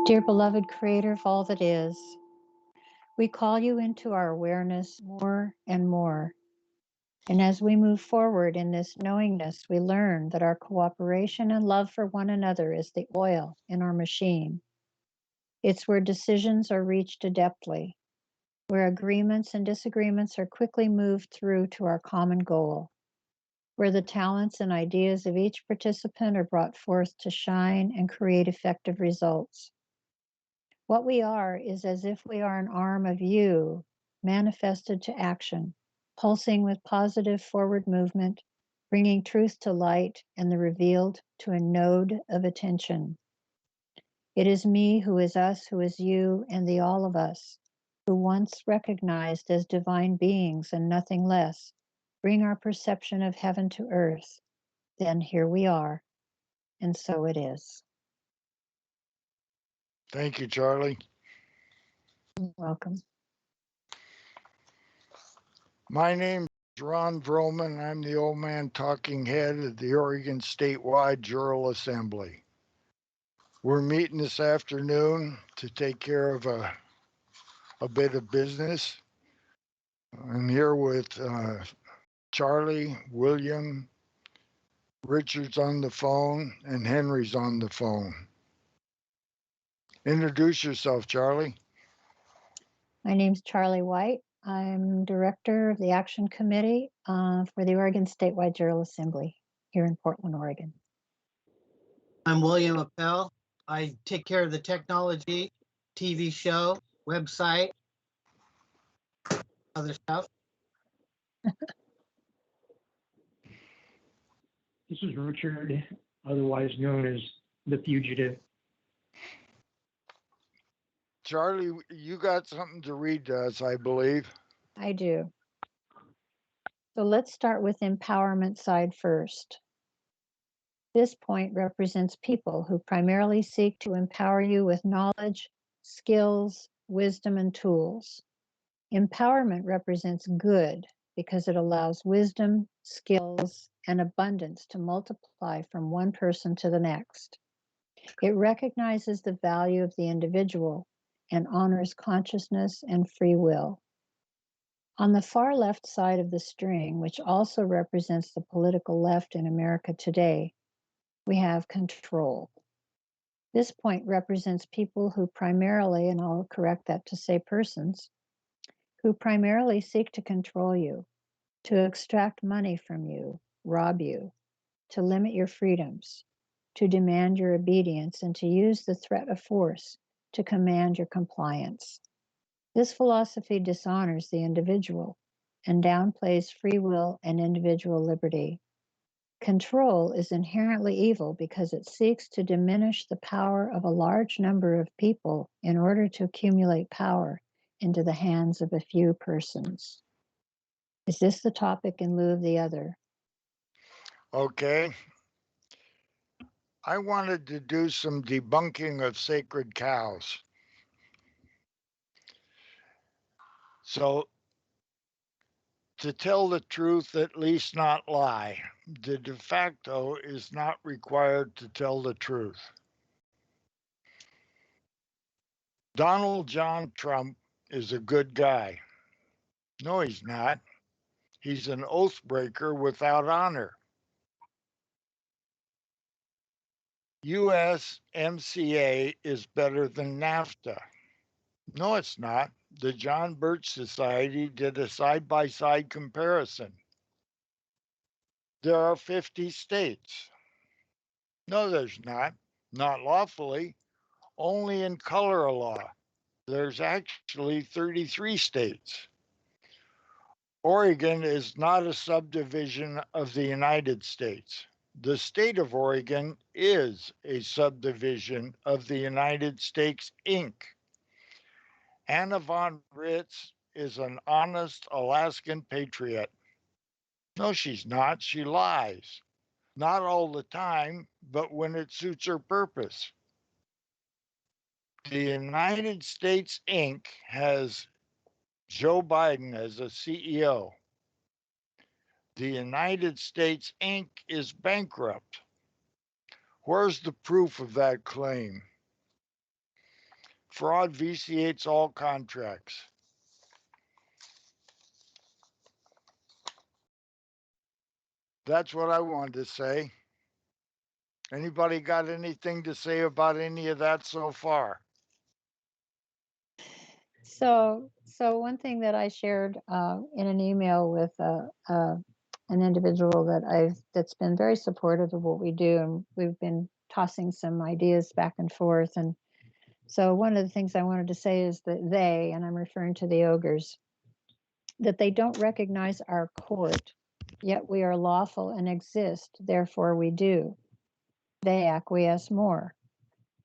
Dear beloved Creator of all that is, we call you into our awareness more and more. And as we move forward in this knowingness, we learn that our cooperation and love for one another is the oil in our machine. It's where decisions are reached adeptly, where agreements and disagreements are quickly moved through to our common goal, where the talents and ideas of each participant are brought forth to shine and create effective results. What we are is as if we are an arm of you manifested to action, pulsing with positive forward movement, bringing truth to light and the revealed to a node of attention. It is me who is us, who is you, and the all of us, who once recognized as divine beings and nothing less, bring our perception of heaven to earth. Then here we are, and so it is. Thank you, Charlie. You're welcome. My name is Ron Vroman. I'm the old man talking head of the Oregon Statewide Jural Assembly. We're meeting this afternoon to take care of a bit of business. I'm here with Charlie, William, Richard's on the phone, and Henry's on the phone. Introduce yourself, Charlie. My name's Charlie White. I'm director of the Action Committee for the Oregon Statewide Jural Assembly here in Portland, Oregon. I'm William Appel. I take care of the technology, TV show, website, other stuff. This is Richard, otherwise known as the Fugitive. Charlie, you got something to read to us, I believe. I do. So let's start with empowerment side first. This point represents people who primarily seek to empower you with knowledge, skills, wisdom, and tools. Empowerment represents good because it allows wisdom, skills, and abundance to multiply from one person to the next. It recognizes the value of the individual and honors consciousness and free will. On the far left side of the string, which also represents the political left in America today, we have control. This point represents people who primarily, and I'll correct that to say persons, who primarily seek to control you, to extract money from you, rob you, to limit your freedoms, to demand your obedience, and to use the threat of force to command your compliance. This philosophy dishonors the individual and downplays free will and individual liberty. Control is inherently evil because it seeks to diminish the power of a large number of people in order to accumulate power into the hands of a few persons. Is this the topic in lieu of the other? Okay. I wanted to do some debunking of sacred cows. So, to tell the truth, at least not lie, the de facto is not required to tell the truth. Donald John Trump is a good guy. No, he's not. He's an oath breaker without honor. USMCA is better than NAFTA. No, it's not. The John Birch Society did a side-by-side comparison. There are 50 states. No, there's not. Not lawfully. Only in color law. There's actually 33 states. Oregon is not a subdivision of the United States. The state of Oregon is a subdivision of the United States, Inc. Anna von Ritz is an honest Alaskan patriot. No, she's not. She lies. Not all the time, but when it suits her purpose. The United States, Inc. has Joe Biden as a CEO. The United States, Inc. is bankrupt. Where's the proof of that claim? Fraud vitiates all contracts. That's what I wanted to say. Anybody got anything to say about any of that so far? So one thing that I shared in an email with an individual that's been very supportive of what we do, and we've been tossing some ideas back and forth. And so one of the things I wanted to say is that they, and I'm referring to the ogres, that they don't recognize our court, yet we are lawful and exist, therefore we do. They acquiesce more.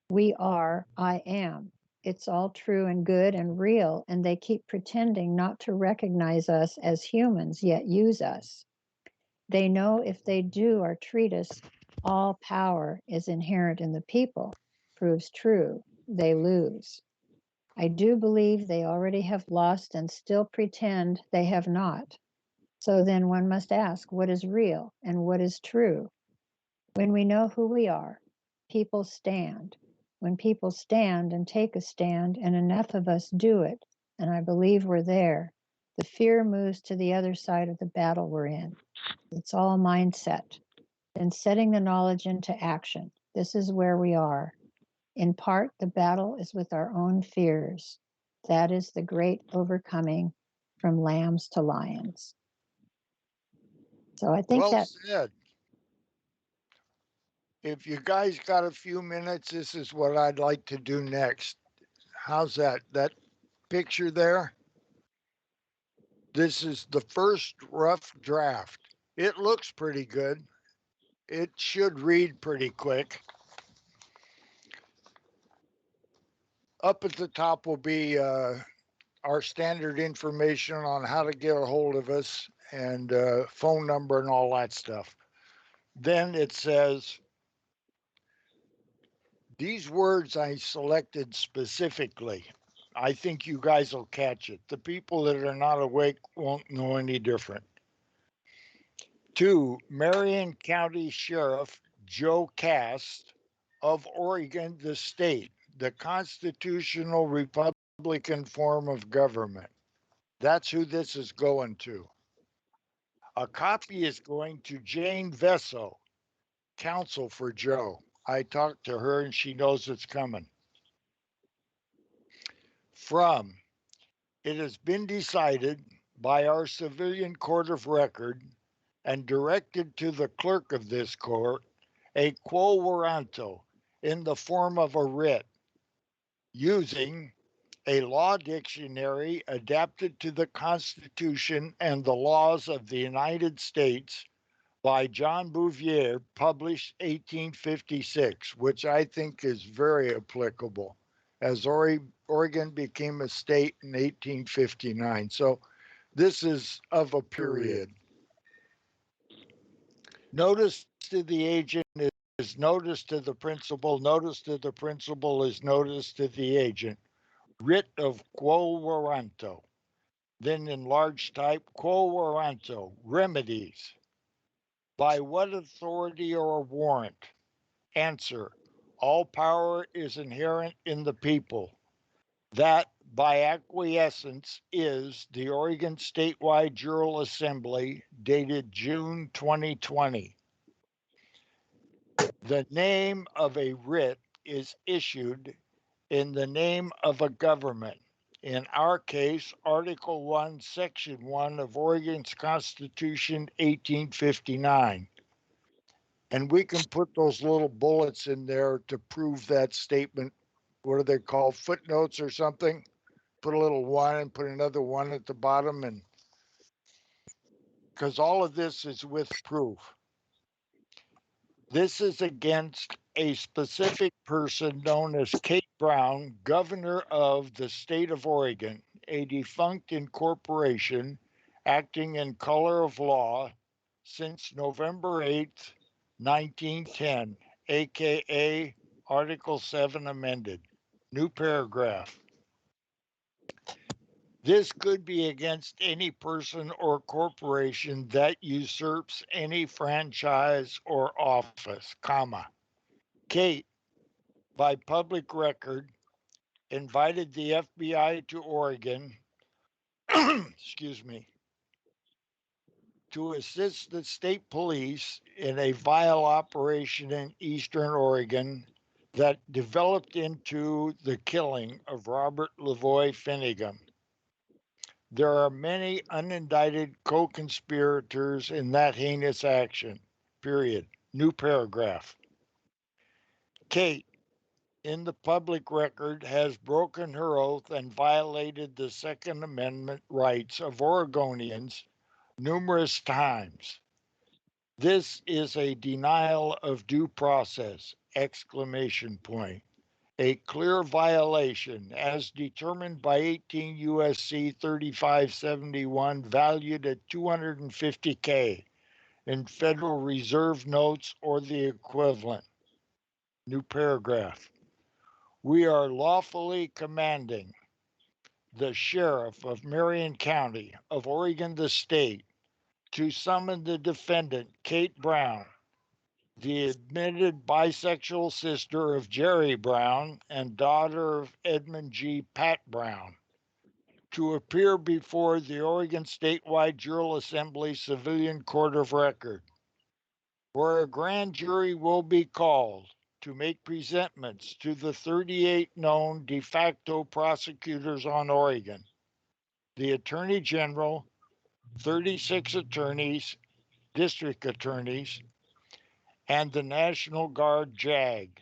We are, I am. It's all true and good and real, and they keep pretending not to recognize us as humans, yet use us. They know if they do or treat us, all power is inherent in the people. Proves true, they lose. I do believe they already have lost and still pretend they have not. So then one must ask, what is real and what is true? When we know who we are, people stand. When people stand and take a stand, and enough of us do it, and I believe we're there, the fear moves to the other side of the battle we're in. It's all mindset. Then setting the knowledge into action. This is where we are. In part, the battle is with our own fears. That is the great overcoming from lambs to lions. So I think Well that said. If you guys got a few minutes, this is what I'd like to do next. How's that? That picture there? This is the first rough draft. It looks pretty good. It should read pretty quick. Up at the top will be our standard information on how to get a hold of us and phone number and all that stuff. Then it says, these words I selected specifically. I think you guys will catch it. The people that are not awake won't know any different. To Marion County Sheriff Joe Cast of Oregon, the state, the constitutional Republican form of government. That's who this is going to. A copy is going to Jane Vesso, counsel for Joe. I talked to her and she knows it's coming. From, it has been decided by our civilian court of record and directed to the clerk of this court a quo warranto in the form of a writ using a law dictionary adapted to the Constitution and the laws of the United States by John Bouvier, published 1856, which I think is very applicable as Oregon became a state in 1859. So this is of a period. Notice to the agent is notice to the principal. Notice to the principal is notice to the agent. Writ of Quo Warranto. Then in large type, Quo Warranto, remedies. By what authority or warrant? Answer, all power is inherent in the people. That by acquiescence is the Oregon Statewide Jural Assembly dated June 2020. The name of a writ is issued in the name of a government. In our case, Article 1, Section 1 of Oregon's Constitution, 1859. And we can put those little bullets in there to prove that statement. What are they called? Footnotes or something? Put a little one and put another one at the bottom. And because all of this is with proof. This is against a specific person known as Kate Brown, governor of the state of Oregon, a defunct incorporation acting in color of law since November 8th, 1910, aka Article 7 amended. New paragraph. This could be against any person or corporation that usurps any franchise or office, comma. Kate, by public record, invited the FBI to Oregon, excuse me, to assist the state police in a vile operation in Eastern Oregon that developed into the killing of Robert Lavoy Finnegan. There are many unindicted co-conspirators in that heinous action. Period. New paragraph. Kate, in the public record, has broken her oath and violated the Second Amendment rights of Oregonians numerous times. This is a denial of due process! Exclamation point. A clear violation as determined by 18 U.S.C. 3571, valued at $250K in Federal Reserve notes or the equivalent. New paragraph. We are lawfully commanding the sheriff of Marion County of Oregon, the state, to summon the defendant, Kate Brown, the admitted bisexual sister of Jerry Brown and daughter of Edmund G. Pat Brown, to appear before the Oregon Statewide Jural Assembly Civilian Court of Record, where a grand jury will be called to make presentments to the 38 known de facto prosecutors on Oregon, the Attorney General, 36 attorneys, district attorneys, and the National Guard JAG.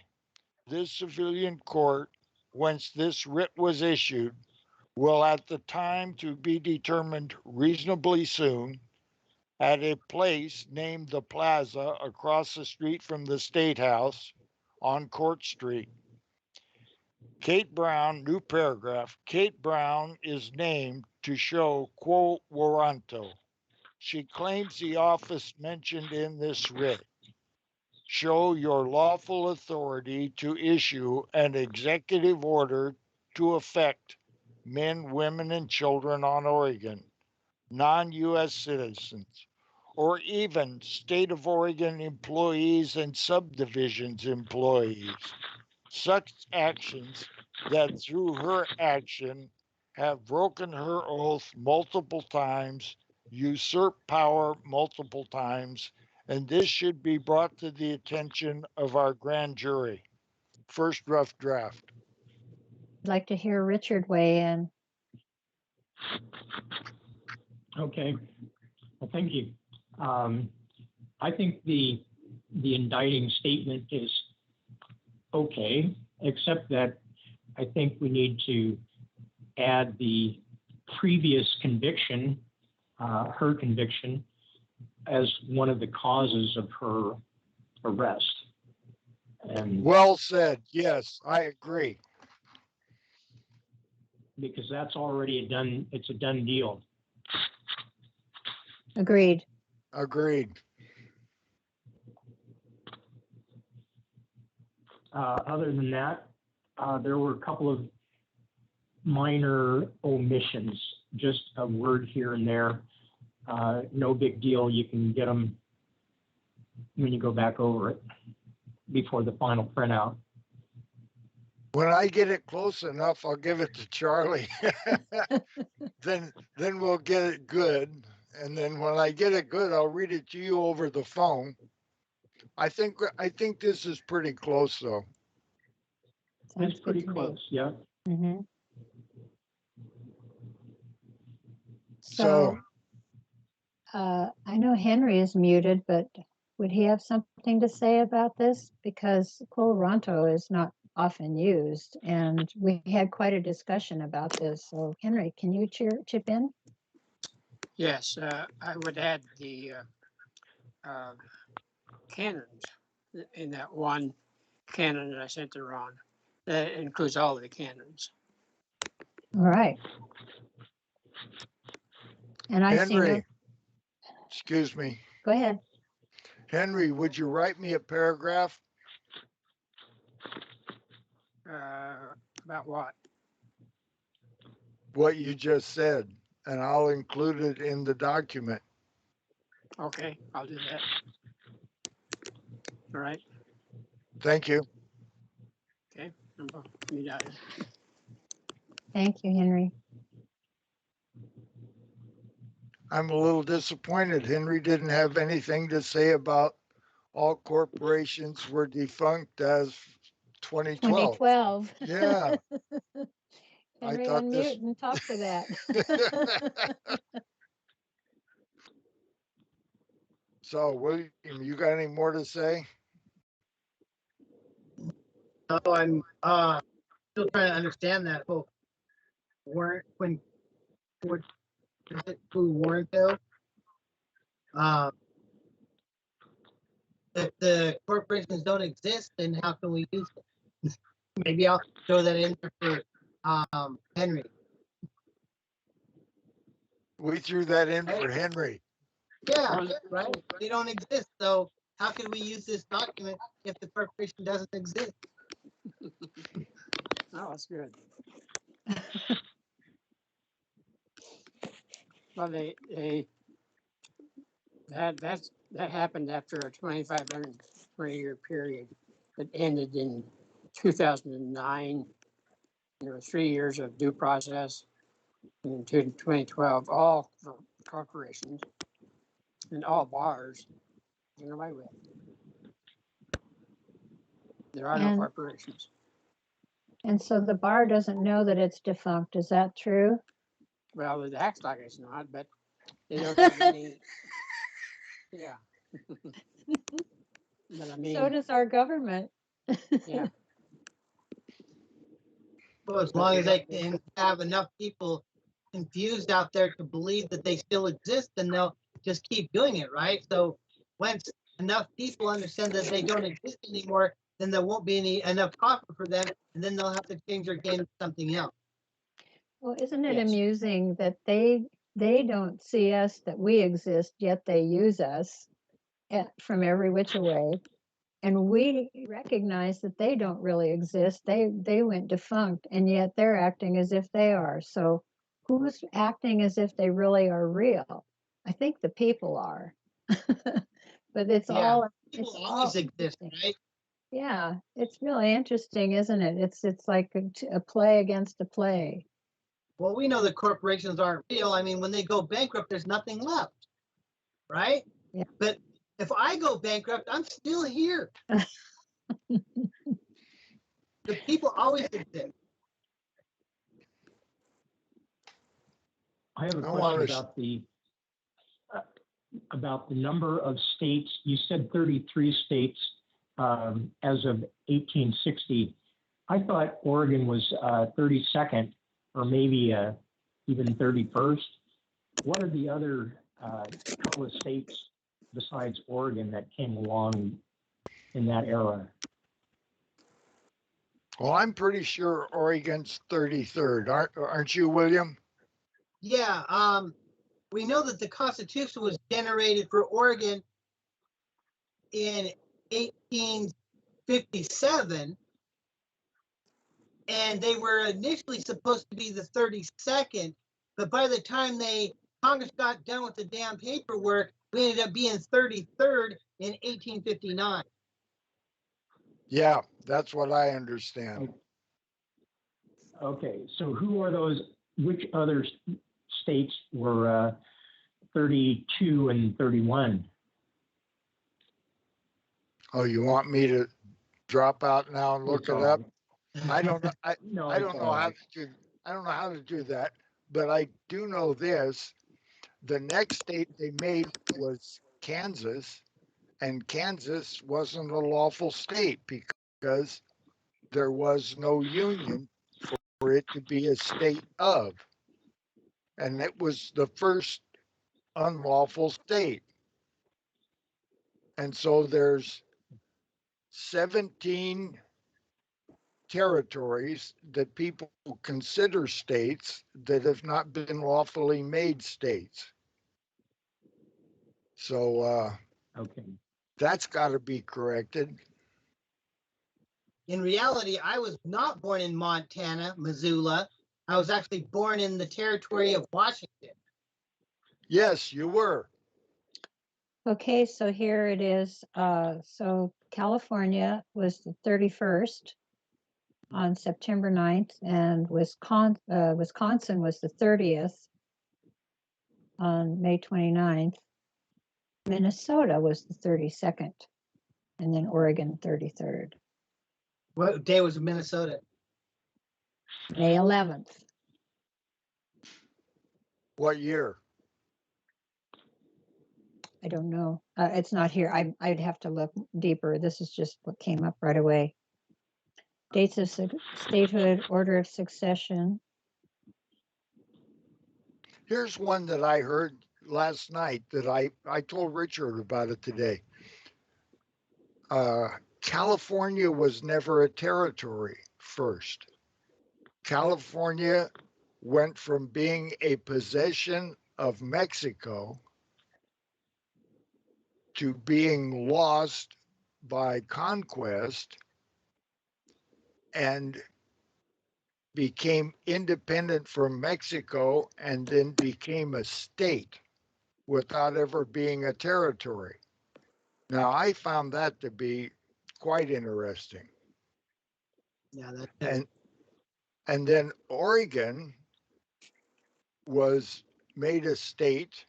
This civilian court, whence this writ was issued, will at the time to be determined reasonably soon, at a place named the Plaza across the street from the State House on Court Street. Kate Brown, new paragraph, Kate Brown is named to show quo warranto. She claims the office mentioned in this writ. Show your lawful authority to issue an executive order to affect men, women, and children on Oregon, non-U.S. citizens, or even state of Oregon employees and subdivisions employees. Such actions that through her action have broken her oath multiple times, usurped power multiple times, and this should be brought to the attention of our grand jury. First rough draft. I'd like to hear Richard weigh in. Okay, well, thank you. I think the indicting statement is okay, except that I think we need to add the previous conviction, her conviction, as one of the causes of her arrest. And Well said. Yes, I agree. because that's already it's a done deal. Agreed. Agreed. Other than that, there were a couple of minor omissions, just a word here and there. No big deal. You can get them when you go back over it before the final printout. When I get it close enough, I'll give it to Charlie. then we'll get it good. And then when I get it good, I'll read it to you over the phone. I think this is pretty close though. Sounds It's pretty good to me. close, yeah. Mm-hmm. So I know Henry is muted, but would he have something to say about this? Because quo warranto is not often used, and we had quite a discussion about this. So Henry, can you chip in? Yes, I would add the canons in that one canon that I sent to Ron. That includes all of the canons. All right. And I see no, Henry, excuse me. go ahead. Henry, would you write me a paragraph? About what? What you just said, and I'll include it in the document. Okay, I'll do that. All right. Thank you. Okay. Let me Thank you, Henry. I'm a little disappointed. Henry didn't have anything to say about all corporations were defunct as 2012. 2012. Yeah, I Henry, thought this. unmute and talk to that. So, William, you got any more to say? No, I'm still trying to understand that whole warrant what is it, Quo Warranto? If the corporations don't exist, then how can we use it? Maybe I'll throw that in for Henry. We threw that in for Henry. Yeah, right. They don't exist. So how can we use this document if the corporation doesn't exist? Oh, that's good. Well, that happened after a 2,520-year period that ended in 2009. There were 3 years of due process in 2012, all for corporations and all bars. Done away with. There are no And- corporations. And so the bar doesn't know that it's defunct. Is that true? Well, it acts like it's not, but they don't have any. Yeah. But I mean, So does our government. yeah. Well, as long as they can have enough people confused out there to believe that they still exist, then they'll just keep doing it, right? So once enough people understand that they don't exist anymore, then there won't be enough profit for them, and then they'll have to change their game to something else. Well, isn't it Yes. amusing that they don't see us, that we exist, yet they use us from every which way. And we recognize that they don't really exist. They went defunct, and yet they're acting as if they are. So who's acting as if they really are real? I think the people are. But it's Yeah, all People it's always all exist, interesting. right? Yeah, it's really interesting, isn't it? It's like a play against a play. Well, we know that corporations aren't real. I mean, when they go bankrupt, there's nothing left, right? Yeah. But if I go bankrupt, I'm still here. The people always exist. I have a I question wanna about the number of states. You said 33 states as of 1860. I thought Oregon was 32nd or maybe even 31st. What are the other couple of states besides Oregon that came along in that era? Well, I'm pretty sure Oregon's 33rd. Aren't you, William? Yeah, we know that the Constitution was generated for Oregon in 1857, and they were initially supposed to be the 32nd, but by the time Congress got done with the damn paperwork, we ended up being 33rd in 1859. Yeah, that's what I understand. Okay, so who are those? Which other states were 32 and 31? Oh, you want me to drop out now and look It's it all up? right. I don't know. No, I it's don't know all how right. to do. I don't know how to do that, but I do know this. The next state they made was Kansas, and Kansas wasn't a lawful state because there was no union for it to be a state of, and it was the first unlawful state. And so there's 17 territories that people consider states that have not been lawfully made states. So Okay. that's got to be corrected. In reality, I was not born in Montana, Missoula. I was actually born in the territory of Washington. Yes, you were. Okay, so here it is. So California was the 31st. on September 9th, and Wisconsin was the 30th on May 29th. Minnesota was the 32nd, and then Oregon 33rd. What day was Minnesota? May 11th. What year? I don't know. It's not here. I'd have to look deeper. This is just what came up right away. Dates of statehood, order of succession. Here's one that I heard last night that I told Richard about it today. California was never a territory first. California went from being a possession of Mexico to being lost by conquest and became independent from Mexico and then became a state without ever being a territory. Now, I found that to be quite interesting. Yeah, that And then Oregon was made a state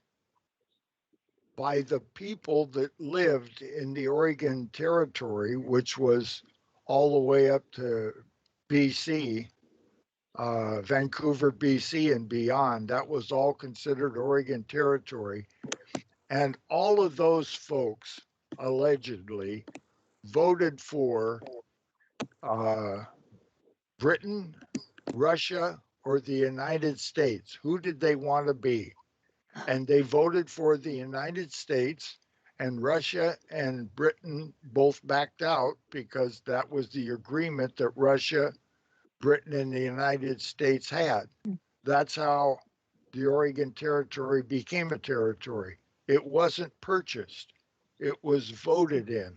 by the people that lived in the Oregon Territory, which was all the way up to BC, Vancouver, BC, and beyond. That was all considered Oregon Territory. And all of those folks allegedly voted for Britain, Russia, or the United States. Who did they want to be? And they voted for the United States, and Russia and Britain both backed out because that was the agreement that Russia, Britain, and the United States had. That's how the Oregon Territory became a territory. It wasn't purchased, it was voted in.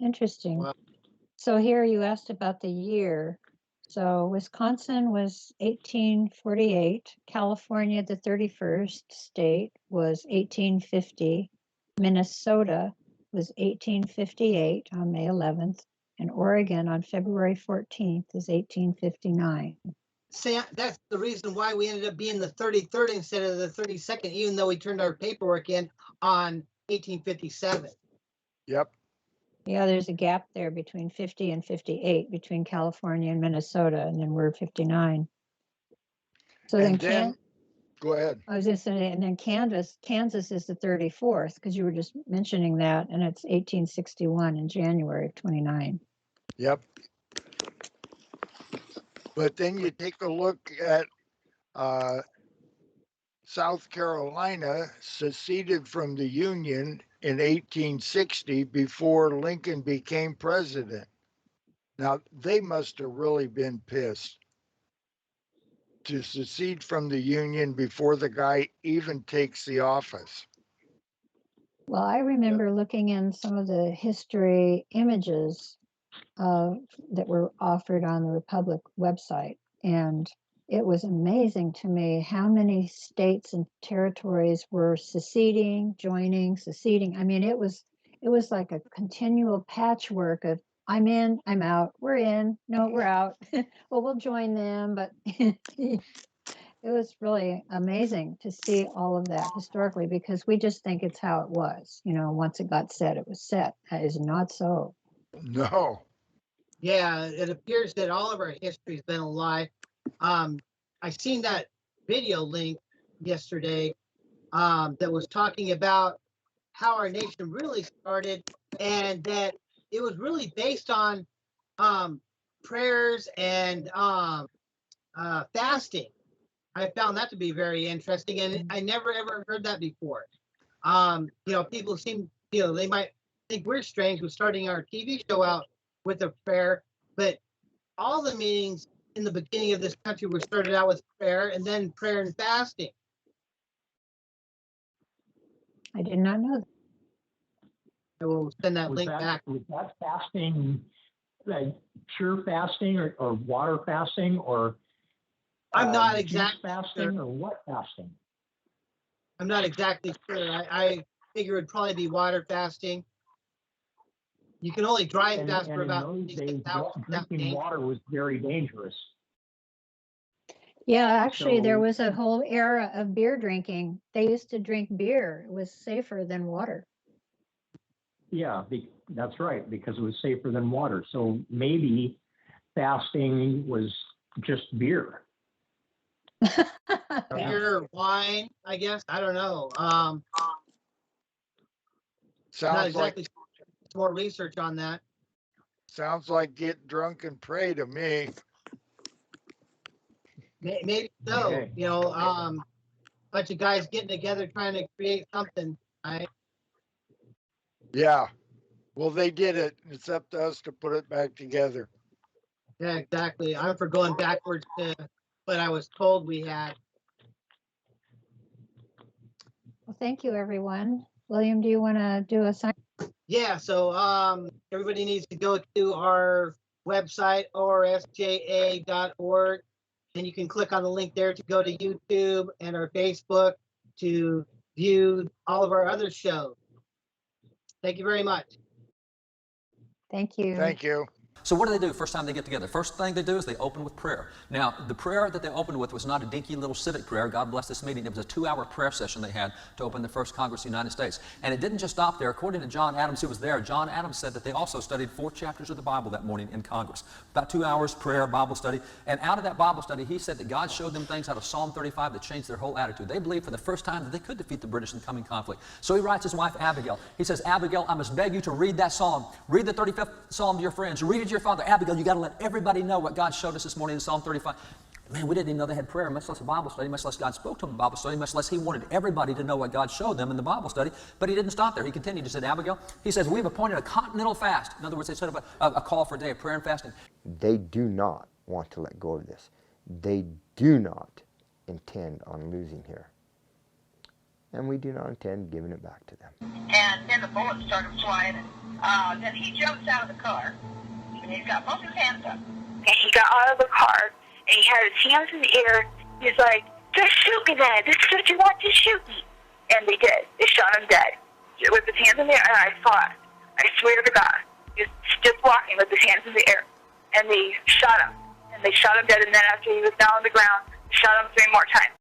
Interesting. Wow. So here you asked about the year. So Wisconsin was 1848. California, the 31st state, was 1850. Minnesota was 1858 on May 11th. And Oregon on February 14th is 1859. See, that's the reason why we ended up being the 33rd instead of the 32nd, even though we turned our paperwork in on 1857. Yep. Yeah, there's a gap there between 50 and 58 between California and Minnesota, and then we're 59. So And then, go ahead. I was just saying, and then Kansas is the 34th, because you were just mentioning that, and it's 1861 in January of 29. Yep. But then you take a look at South Carolina seceded from the Union in 1860 before Lincoln became president. Now, they must have really been pissed to secede from the Union before the guy even takes the office. Well, I remember looking in some of the history images that were offered on the Republic website, and it was amazing to me how many states and territories were seceding, joining, seceding. I mean, it was like a continual patchwork of I'm in, I'm out, we're in, no, we're out. Well, we'll join them, but it was really amazing to see all of that historically, because we just think it's how it was. Once it got set, it was set. That is not so. No. Yeah, it appears that all of our history's been a lie. I seen that video link yesterday that was talking about how our nation really started, and that it was really based on prayers and fasting. I found that to be very interesting, and I never ever heard that before. People seem, they might think we're strange with starting our TV show out with a prayer, but all the meetings in the beginning of this country were started out with prayer and then prayer and fasting. I did not know that. I will send that Was link back. Was that fasting, like pure fasting or water fasting or I'm not juice exactly fasting sure. or what fasting? I'm not exactly sure. I figure it'd probably be water fasting. You can only drive And fast for in about those 6 days, hours. without drinking danger. water was very dangerous. Yeah, actually, there So- was a whole era of beer drinking. They used to drink beer. It was safer than water. Yeah, that's right, because it was safer than water. So maybe fasting was just beer. Beer, wine, I guess. I don't know. Not Sounds like exactly. More research on that. get drunk and pray to me. Maybe so. Okay. You know, bunch of guys getting together trying to create something. Right? Yeah. Well, they did it. It's up to us to put it back together. Yeah, exactly. I'm for going backwards to what I was told we had. Well, thank you, everyone. William, do you want to do a sign? Yeah, so everybody needs to go to our website, orsja.org, and you can click on the link there to go to YouTube and our Facebook to view all of our other shows. Thank you very much. Thank you. Thank you. So what do? First time they get together? First thing they do is they open with prayer. Now, the prayer that they opened with was not a dinky little civic prayer. God bless this meeting. It was a 2-hour prayer session they had to open the first Congress of the United States. And it didn't just stop there. According to John Adams, who was there, John Adams said that they also studied 4 chapters of the Bible that morning in Congress. About 2 hours prayer, Bible study. And out of that Bible study, he said that God showed them things out of Psalm 35 that changed their whole attitude. They believed for the first time that they could defeat the British in coming conflict. So he writes his wife, Abigail. He says, Abigail, I must beg you to read that psalm. Read the 35th Psalm to your friends. Read it to your father. Abigail, you got to let everybody know what God showed us this morning in Psalm 35. Man, we didn't even know they had prayer, much less a Bible study, much less God spoke to them in Bible study, much less he wanted everybody to know what God showed them in the Bible study. But he didn't stop there. He continued. He said, Abigail, he says, we've appointed a continental fast. In other words, they set up a call for a day of prayer and fasting. They do not want to let go of this. They do not intend on losing here. And we do not intend giving it back to them. And then the bullets started flying. And then he jumps out of the car. And he's got both his hands up. And he got out of the car, and he had his hands in the air. He's like, just shoot me then. This is what you want, to shoot me. And they did. They shot him dead. With his hands in the air, and I saw it. I swear to God. He was just walking with his hands in the air. And they shot him. And they shot him dead, and then after he was down on the ground, they shot him 3 more times.